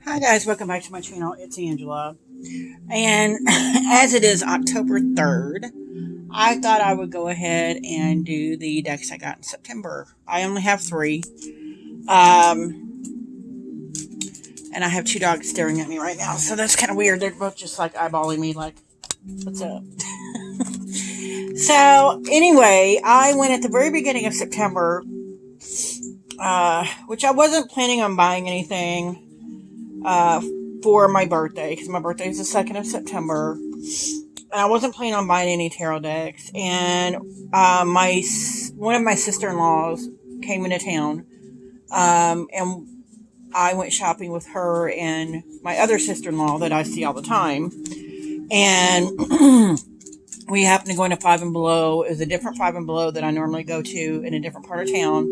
Hi guys, welcome back to my channel. It's Angela. And as it is October 3rd, I thought I would go ahead and do the decks I got in September. I only have three. And I have two dogs staring at me right now, so that's kind of weird. They're both just like eyeballing me like, what's up? So anyway, I went at the very beginning of September, which I wasn't planning on buying anything for my birthday, because my birthday is the 2nd of September, and I wasn't planning on buying any tarot decks. And one of my sister-in-laws came into town, and I went shopping with her and my other sister-in-law that I see all the time, and we happened to go into Five and Below. It was a different Five and Below that I normally go to in a different part of town,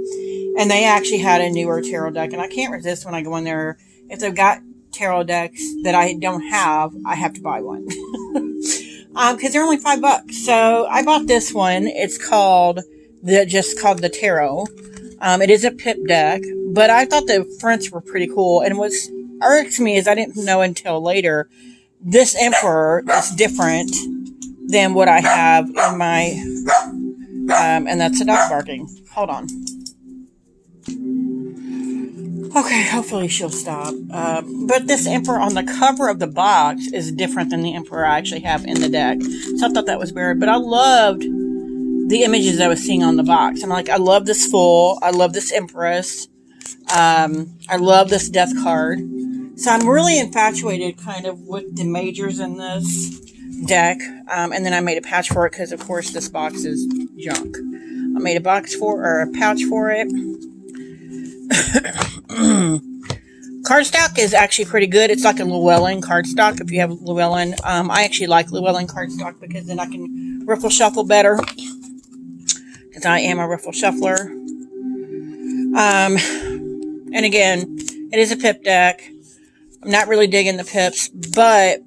and they actually had a newer tarot deck, and I can't resist when I go in there. If they've got tarot decks that I don't have, I have to buy one. Because they're only $5. So I bought this one. It's called the Tarot. It is a pip deck, but I thought the fronts were pretty cool. And what irks me is I didn't know until later, this Emperor is different than what I have in my, and that's a dog barking. Hold on. Okay, hopefully she'll stop. But this Emperor on the cover of the box is different than the Emperor I actually have in the deck. So I thought that was weird. But I loved the images I was seeing on the box. I'm like, I love this Fool. I love this Empress. I love this Death card. So I'm really infatuated kind of with the majors in this deck. And then I made a patch for it because, of course, this box is junk. I made a pouch for it. Cardstock is actually pretty good. It's like a Llewellyn cardstock if you have Llewellyn. I actually like Llewellyn cardstock because then I can riffle shuffle better, because I am a riffle shuffler. And again, it is a pip deck. I'm not really digging the pips, but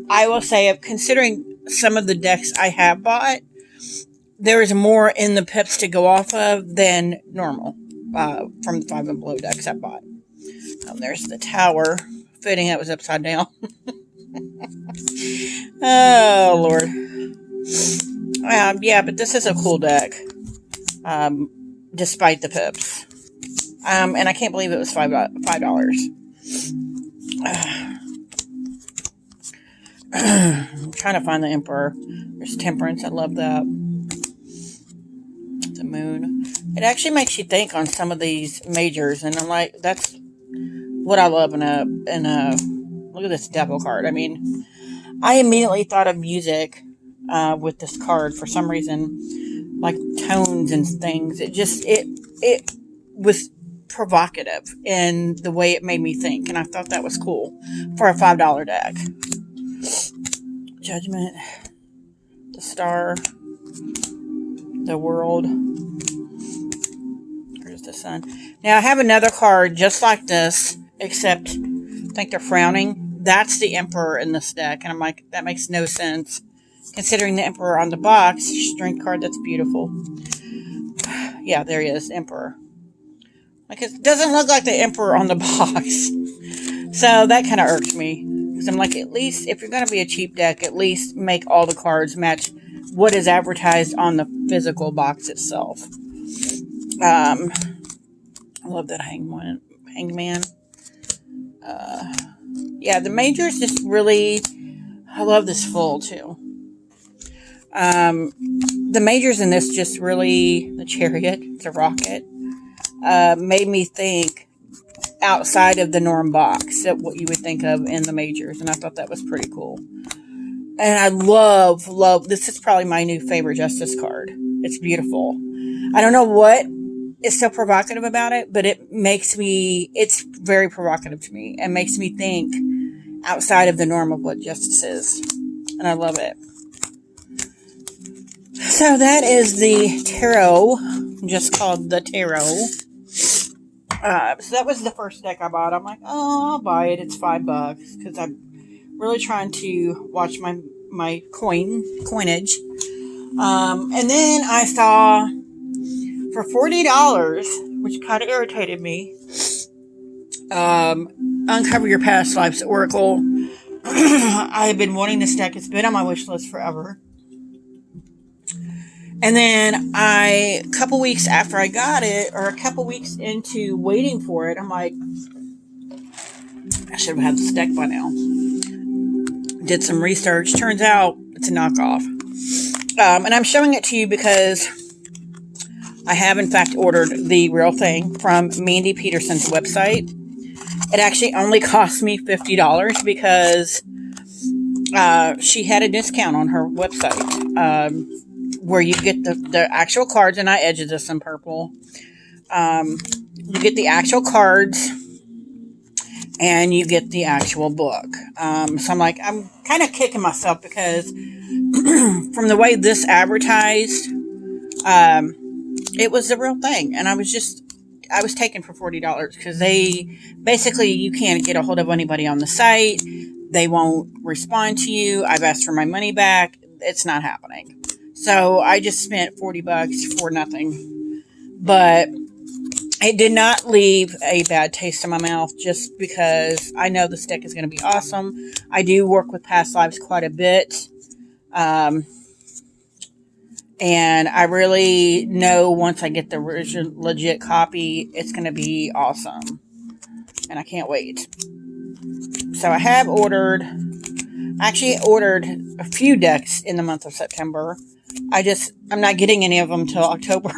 I will say, considering some of the decks I have bought, there is more in the pips to go off of than normal. From the Five and Below decks I bought. There's the Tower. Fitting that was upside down. Oh, Lord. Yeah, but this is a cool deck. Despite the pips. And I can't believe it was $5. I'm trying to find the Emperor. There's Temperance. I love that. The Moon. It actually makes you think on some of these majors, and I'm like, that's what I love in a look at this Devil card. I mean, I immediately thought of music with this card for some reason, like tones and things. It was provocative in the way it made me think, and I thought that was cool for a $5 deck. Judgment, the Star, the World. The Sun. Now I have another card just like this, except I think they're frowning. That's the Emperor in this deck, and I'm like, that makes no sense considering the Emperor on the box. Strength card, that's beautiful. Yeah, there he is, Emperor. Like, it doesn't look like the Emperor on the box, so that kind of irks me, because I'm like, at least if you're going to be a cheap deck, at least make all the cards match what is advertised on the physical box itself. I love that Hangman. Yeah, the majors just really, I love this Fool too. The majors in this just really, the Chariot, the Rocket, made me think outside of the norm box of what you would think of in the majors, and I thought that was pretty cool. And I love, this is probably my new favorite Justice card. It's beautiful. I don't know what is so provocative about it, but it's very provocative to me and makes me think outside of the norm of what Justice is. And I love it. So that is the Tarot, just called the Tarot. So that was the first deck I bought. I'm like, oh, I'll buy it. It's $5 because I'm really trying to watch my coinage. And then I saw for $40, which kind of irritated me, Uncover Your Past Lives Oracle. I've been wanting this deck. It's been on my wish list forever. And then a couple weeks after I got it, or a couple weeks into waiting for it, I'm like, I should have had this deck by now. Did some research. Turns out it's a knockoff. And I'm showing it to you because I have, in fact, ordered the real thing from Mandy Peterson's website. It actually only cost me $50 because she had a discount on her website where you get the actual cards, and I edged this in purple. You get the actual cards, and you get the actual book. So I'm like, I'm kind of kicking myself because from the way this advertised, it was the real thing. And I was taken for $40 because they basically, you can't get a hold of anybody on the site. They won't respond to you. I've asked for my money back. It's not happening. So I just spent $40 for nothing. But it did not leave a bad taste in my mouth just because I know this deck is going to be awesome. I do work with past lives quite a bit. And I really know once I get the legit copy, it's going to be awesome. And I can't wait. So I have ordered a few decks in the month of September. I'm not getting any of them till October.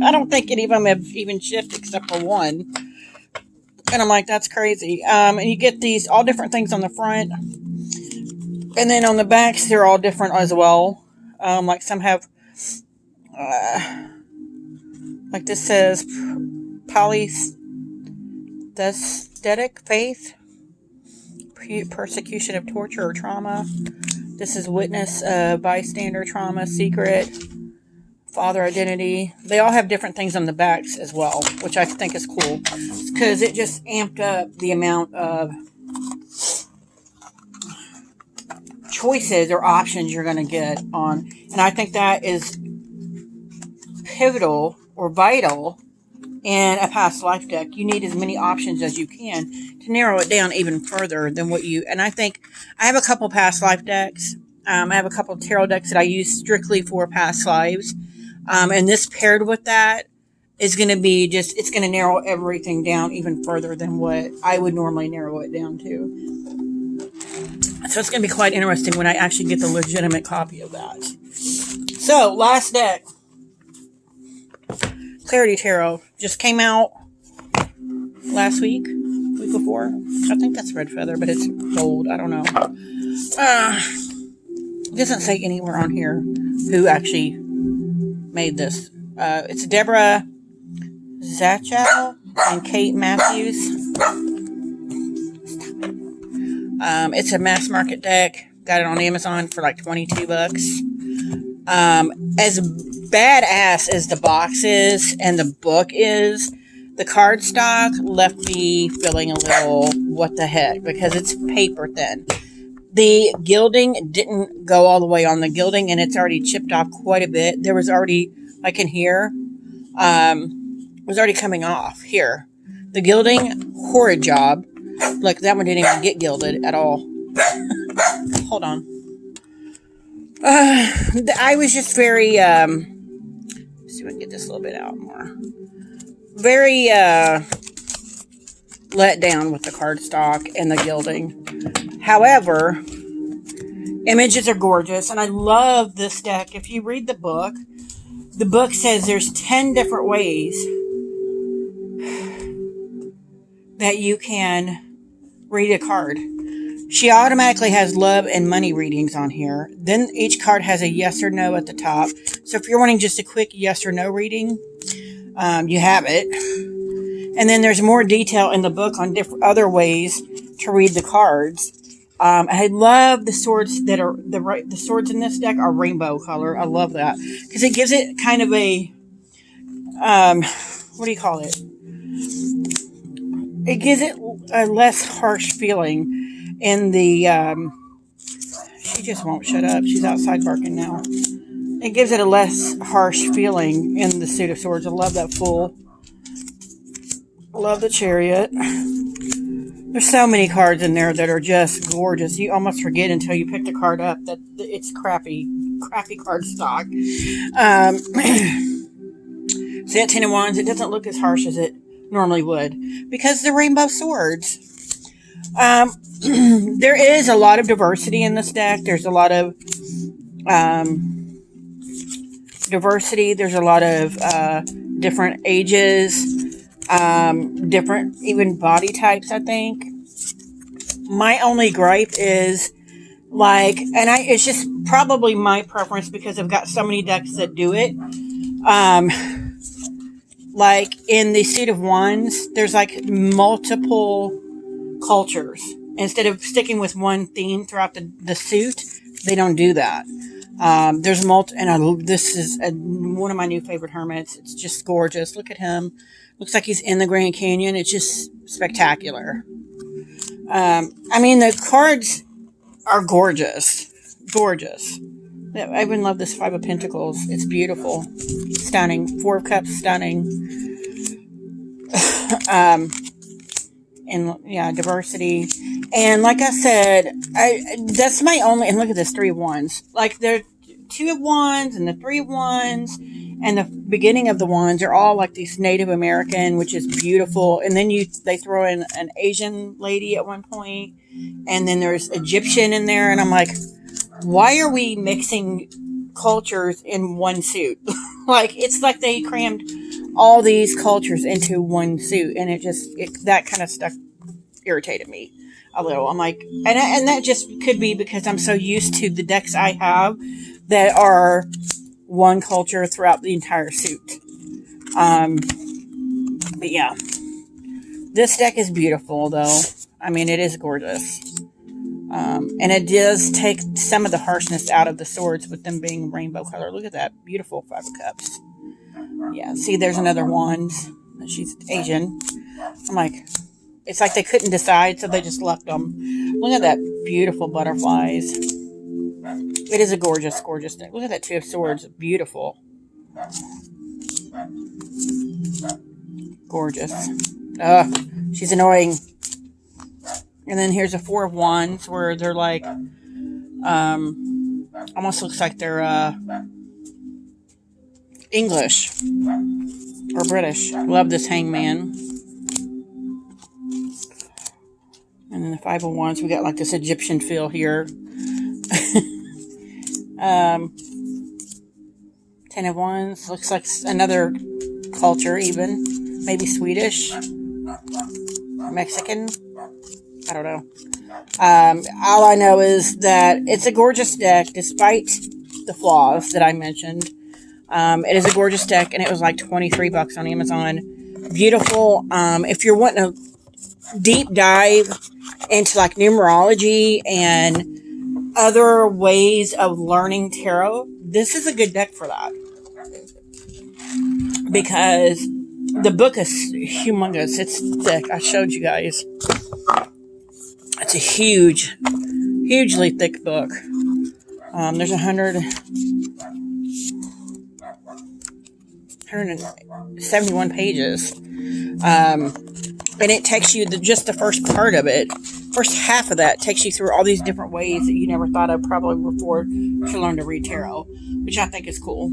I don't think any of them have even shipped except for one. And I'm like, that's crazy. And you get these all different things on the front. And then on the backs, they're all different as well. Like some have, like this says, polytheistic faith, persecution of torture or trauma. This is witness, bystander trauma, secret, father identity. They all have different things on the backs as well, which I think is cool because it just amped up the amount of choices or options you're going to get on. And I think that is pivotal or vital in a past life deck. You need as many options as you can to narrow it down even further than what you, and I think I have a couple past life decks. I have a couple of tarot decks that I use strictly for past lives. And this paired with that is going to be it's going to narrow everything down even further than what I would normally narrow it down to. So it's going to be quite interesting when I actually get the legitimate copy of that. So, last deck. Clarity Tarot just came out last week before. I think that's Red Feather, but it's gold. I don't know. It doesn't say anywhere on here who actually made this. It's Deborah Zachow and Kate Matthews. It's a mass market deck. Got it on Amazon for like $22. As badass as the box is and the book is, the cardstock left me feeling a little what the heck because it's paper thin. The gilding didn't go all the way on the gilding and it's already chipped off quite a bit. There was already, like in here, was already coming off here. The gilding, horrid job. Look, that one didn't even get gilded at all. Hold on. I was just very, let's see if I can get this a little bit out more. Very, let down with the cardstock and the gilding. However, images are gorgeous, and I love this deck. If you read the book says there's 10 different ways that you can read a card. She automatically has love and money readings on here. Then each card has a yes or no at the top. So if you're wanting just a quick yes or no reading, you have it. And then there's more detail in the book on different other ways to read the cards. I love the swords that are the swords in this deck are rainbow color. I love that because it gives it kind of a what do you call it? It gives it a less harsh feeling. In the, she just won't shut up. She's outside barking now. It gives it a less harsh feeling in the Suit of Swords. I love that Fool. I love the Chariot. There's so many cards in there that are just gorgeous. You almost forget until you pick the card up that it's crappy card stock. See that Ten of Wands? It doesn't look as harsh as it normally would because the rainbow swords. There is a lot of diversity in this deck. There's a lot of diversity. There's a lot of different ages. Different even body types, I think. My only gripe is it's just probably my preference because I've got so many decks that do it. Like in the Suit of Wands, there's like multiple cultures. Instead of sticking with one theme throughout the suit, they don't do that. There's this is one of my new favorite hermits. It's just gorgeous. Look at him. Looks like he's in the Grand Canyon. It's just spectacular. The cards are gorgeous. Gorgeous. I even love this Five of Pentacles. It's beautiful. Stunning. Four of Cups, stunning. Diversity. And like I said, that's my only, and look at this, Three of Wands. Like, there are Two of Wands and the Three of Wands. And the beginning of the wands are all like these Native American, which is beautiful. And then they throw in an Asian lady at one point, and then there's Egyptian in there. And I'm like, why are we mixing cultures in one suit? It's like they crammed all these cultures into one suit, and that kind of stuff irritated me a little. I'm like, and that just could be because I'm so used to the decks I have that are one culture throughout the entire suit. But yeah, this deck is beautiful though. It is gorgeous. And it does take some of the harshness out of the swords with them being rainbow color. Look at that beautiful Five of Cups. Yeah, see, there's another wand. She's Asian. I'm like, it's like they couldn't decide, so they just left them. Look at that beautiful butterflies. It is a gorgeous, gorgeous thing. Look at that Two of Swords. Beautiful. Gorgeous. She's annoying. And then here's a Four of Wands where they're like, almost looks like they're English or British. Love this Hangman. And then the Five of Wands, we got like this Egyptian feel here. Ten of Wands looks like another culture, even maybe Swedish, Mexican. I don't know. All I know is that it's a gorgeous deck, despite the flaws that I mentioned. It is a gorgeous deck, and it was like $23 on Amazon. Beautiful. If you're wanting a deep dive into like numerology and other ways of learning tarot, this is a good deck for that. Because the book is humongous. It's thick. I showed you guys. It's a hugely thick book. There's 171 pages. And it takes you just the first part of it. First half of that takes you through all these different ways that you never thought of probably before to learn to read tarot, which I think is cool.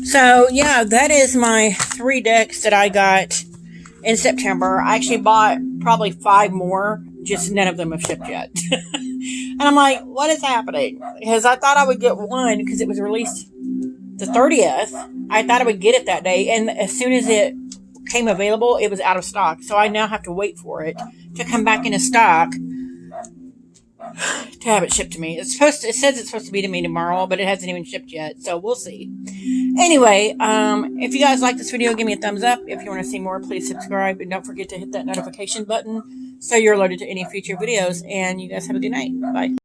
So, yeah, that is my 3 decks that I got in September. I actually bought probably 5 more, just none of them have shipped yet. And I'm like, what is happening? Because I thought I would get one because it was released the 30th. I thought I would get it that day, and as soon as it came available, it was out of stock. So I now have to wait for it to come back into stock to have it shipped to me. It says it's supposed to be to me tomorrow, but it hasn't even shipped yet, so we'll see. Anyway, if you guys like this video, give me a thumbs up. If you want to see more, please subscribe, and don't forget to hit that notification button so you're alerted to any future videos. And you guys have a good night. Bye.